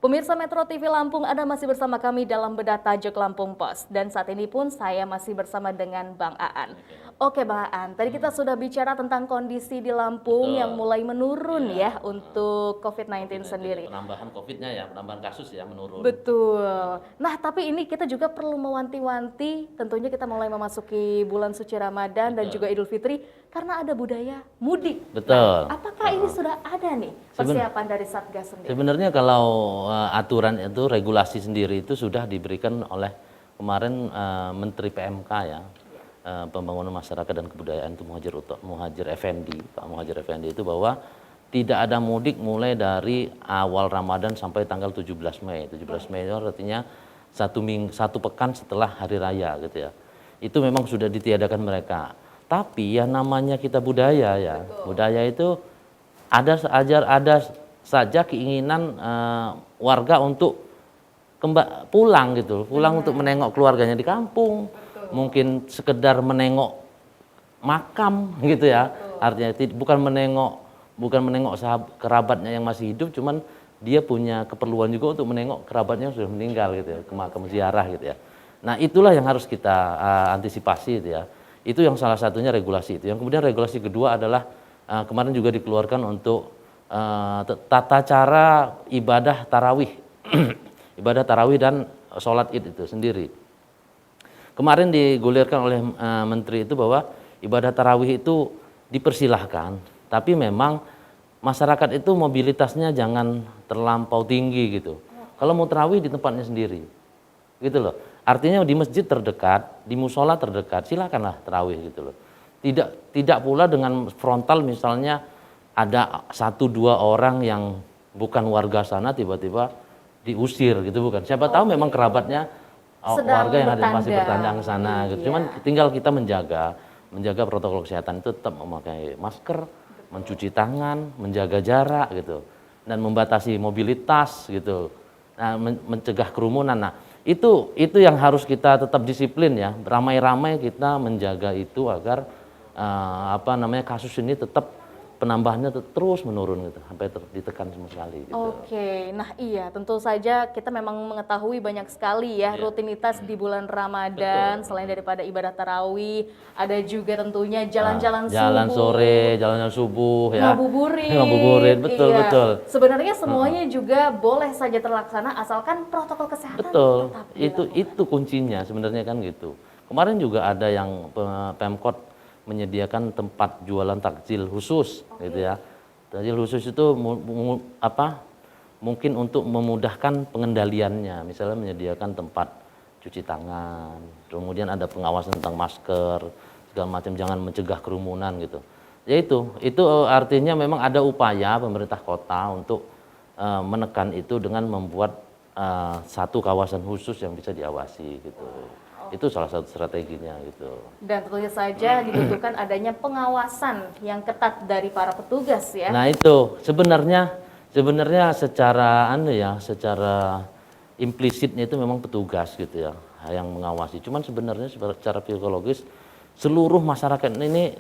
Pemirsa Metro TV Lampung, Anda masih bersama kami dalam Bedah Tajuk Lampung Pos. Dan saat ini pun saya masih bersama dengan Bang Aan. Oke Bang Aan, tadi kita sudah bicara tentang kondisi di Lampung yang mulai menurun ya untuk COVID-19 sendiri. Penambahan COVID-nya ya, penambahan kasus ya menurun. Betul. Nah, tapi ini kita juga perlu mewanti-wanti, tentunya kita mulai memasuki bulan suci Ramadan dan juga Idul Fitri karena ada budaya mudik. Betul. Nah, apakah ini sudah ada nih persiapan dari Satgas sendiri? Sebenarnya kalau aturan itu, regulasi sendiri itu sudah diberikan oleh kemarin Menteri PMK ya, Pembangunan Masyarakat dan Kebudayaan itu Muhadjir Effendi, Pak Muhadjir Effendi itu bahwa tidak ada mudik mulai dari awal Ramadan sampai tanggal 17 Mei. 17 Mei itu artinya satu pekan setelah Hari Raya gitu ya. Itu memang sudah ditiadakan mereka. Tapi ya namanya kita budaya ya. Betul. Budaya itu ada saja keinginan warga untuk pulang gitu. Pulang untuk menengok keluarganya di kampung. Betul. Mungkin sekedar menengok makam gitu ya. Betul. Artinya bukan menengok kerabatnya yang masih hidup, cuman dia punya keperluan juga untuk menengok kerabatnya yang sudah meninggal gitu ya, ke makam ziarah gitu ya. Nah, itulah yang harus kita antisipasi gitu ya. Itu yang salah satunya regulasi itu. Yang kemudian regulasi kedua adalah kemarin juga dikeluarkan untuk tata cara ibadah tarawih. Ibadah tarawih dan sholat id itu sendiri. Kemarin digulirkan oleh menteri itu bahwa ibadah tarawih itu dipersilahkan, tapi memang masyarakat itu mobilitasnya jangan terlampau tinggi gitu. Kalau mau tarawih di tempatnya sendiri, gitu loh. Artinya di masjid terdekat, di musola terdekat, silakanlah tarawih gitu loh. Tidak pula dengan frontal misalnya ada 1-2 orang yang bukan warga sana tiba-tiba diusir gitu, bukan. Siapa tahu memang kerabatnya warga yang ada masih bertandang ke sana gitu. Cuman tinggal kita menjaga protokol kesehatan itu tetap memakai masker, mencuci tangan, menjaga jarak gitu, dan membatasi mobilitas gitu. Nah, mencegah kerumunan. Nah, itu yang harus kita tetap disiplin ya. Ramai-ramai kita menjaga itu agar kasus ini tetap penambahannya terus menurun gitu, sampai ditekan sama sekali gitu. Oke, nah iya tentu saja kita memang mengetahui banyak sekali ya rutinitas di bulan Ramadan. Betul. Selain daripada ibadah tarawih, ada juga tentunya jalan-jalan sore, jalan-jalan subuh ya. Ngabuburit, betul. Sebenarnya semuanya juga boleh saja terlaksana asalkan protokol kesehatan tetap dilakukan. Itu kuncinya sebenarnya kan gitu. Kemarin juga ada yang Pemkot menyediakan tempat jualan takjil khusus gitu ya. Takjil khusus itu mungkin untuk memudahkan pengendaliannya, misalnya menyediakan tempat cuci tangan, kemudian ada pengawasan tentang masker segala macam, jangan mencegah kerumunan gitu. Ya itu artinya memang ada upaya pemerintah kota untuk menekan itu dengan membuat satu kawasan khusus yang bisa diawasi gitu. Itu salah satu strateginya gitu. Dan tentunya saja dibutuhkan adanya pengawasan yang ketat dari para petugas ya. Nah itu sebenarnya secara implisitnya itu memang petugas gitu ya yang mengawasi. Cuman sebenarnya secara psikologis seluruh masyarakat ini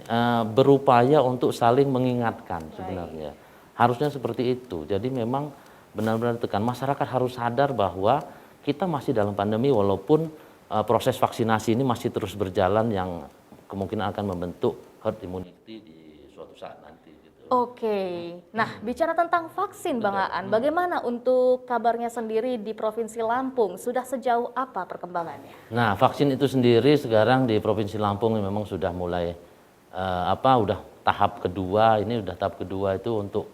berupaya untuk saling mengingatkan sebenarnya. Harusnya seperti itu. Jadi memang benar-benar tekan masyarakat harus sadar bahwa kita masih dalam pandemi walaupun proses vaksinasi ini masih terus berjalan yang kemungkinan akan membentuk herd immunity di suatu saat nanti. Gitu. Oke, nah bicara tentang vaksin Bang Aan, bagaimana untuk kabarnya sendiri di Provinsi Lampung? Sudah sejauh apa perkembangannya? Nah vaksin itu sendiri sekarang di Provinsi Lampung memang sudah mulai udah tahap kedua, ini udah tahap kedua itu untuk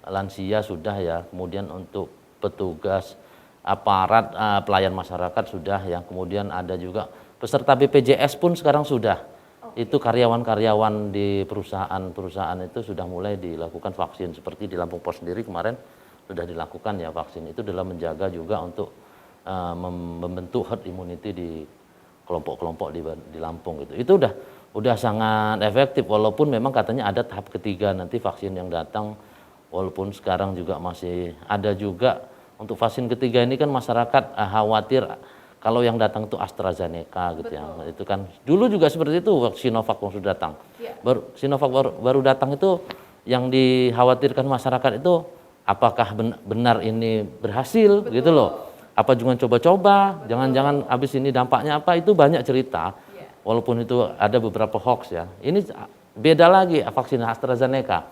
lansia sudah ya, kemudian untuk petugas aparat pelayan masyarakat sudah ya, kemudian ada juga peserta BPJS pun sekarang sudah. Itu karyawan-karyawan di perusahaan itu sudah mulai dilakukan vaksin, seperti di Lampung Pos sendiri kemarin sudah dilakukan ya vaksin. Itu dalam menjaga juga untuk membentuk herd immunity di kelompok-kelompok di Lampung gitu. Itu udah sangat efektif walaupun memang katanya ada tahap ketiga nanti vaksin yang datang, walaupun sekarang juga masih ada juga. Untuk vaksin ketiga ini kan masyarakat khawatir kalau yang datang itu AstraZeneca gitu. Betul. Ya. Itu kan dulu juga seperti itu Sinovac yang sudah datang. Ya. Sinovac baru datang itu yang dikhawatirkan masyarakat itu apakah benar ini berhasil gitu loh. Apa cuma coba-coba, jangan-jangan habis ini dampaknya apa, itu banyak cerita. Walaupun itu ada beberapa hoax ya. Ini beda lagi vaksin AstraZeneca.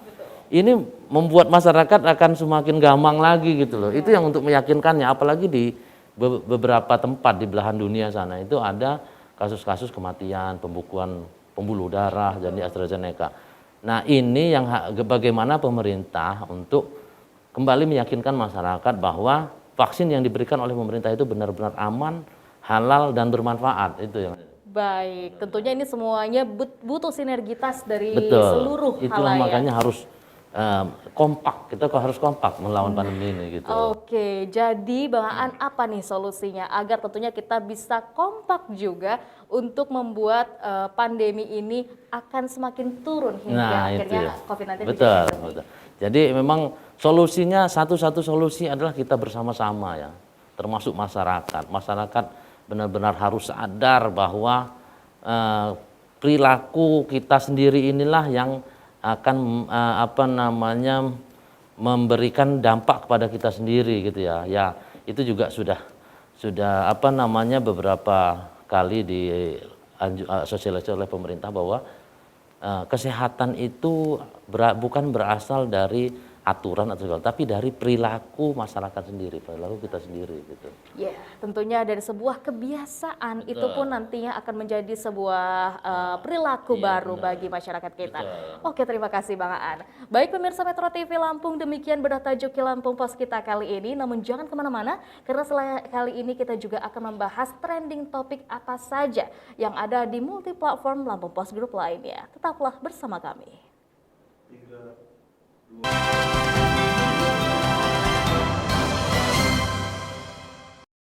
Ini membuat masyarakat akan semakin gampang lagi gitu loh. Itu yang untuk meyakinkannya, apalagi di beberapa tempat di belahan dunia sana itu ada kasus-kasus kematian, pembuluh darah dari AstraZeneca. Nah ini yang bagaimana pemerintah untuk kembali meyakinkan masyarakat bahwa vaksin yang diberikan oleh pemerintah itu benar-benar aman, halal dan bermanfaat, itu yang. Baik, tentunya ini semuanya butuh sinergitas dari Betul. seluruh Itulah halayak. makanya harus kompak, kita harus kompak melawan pandemi ini gitu. Oke, jadi Bang Aan apa nih solusinya agar tentunya kita bisa kompak juga untuk membuat pandemi ini akan semakin turun hingga Nah, itu akhirnya ya. COVID-19 Betul, menjadi endemi. betul. Jadi memang solusinya satu-satu solusi adalah kita bersama-sama ya, termasuk masyarakat. Masyarakat benar-benar harus sadar bahwa perilaku kita sendiri inilah yang akan memberikan dampak kepada kita sendiri gitu ya. Ya, itu juga sudah beberapa kali sosialisasi oleh pemerintah bahwa kesehatan itu bukan berasal dari aturan atau segala, tapi dari perilaku masyarakat sendiri, perilaku kita sendiri gitu. Ya, tentunya dari sebuah kebiasaan itu pun nantinya akan menjadi sebuah perilaku baru bagi masyarakat kita. Oke, terima kasih Bang Aan. Baik pemirsa Metro TV Lampung, demikian bedah tajuk Lampung Pos kita kali ini. Namun jangan kemana-mana, karena kali ini kita juga akan membahas trending topik apa saja yang ada di multi platform Lampung Pos Group lainnya. Tetaplah bersama kami.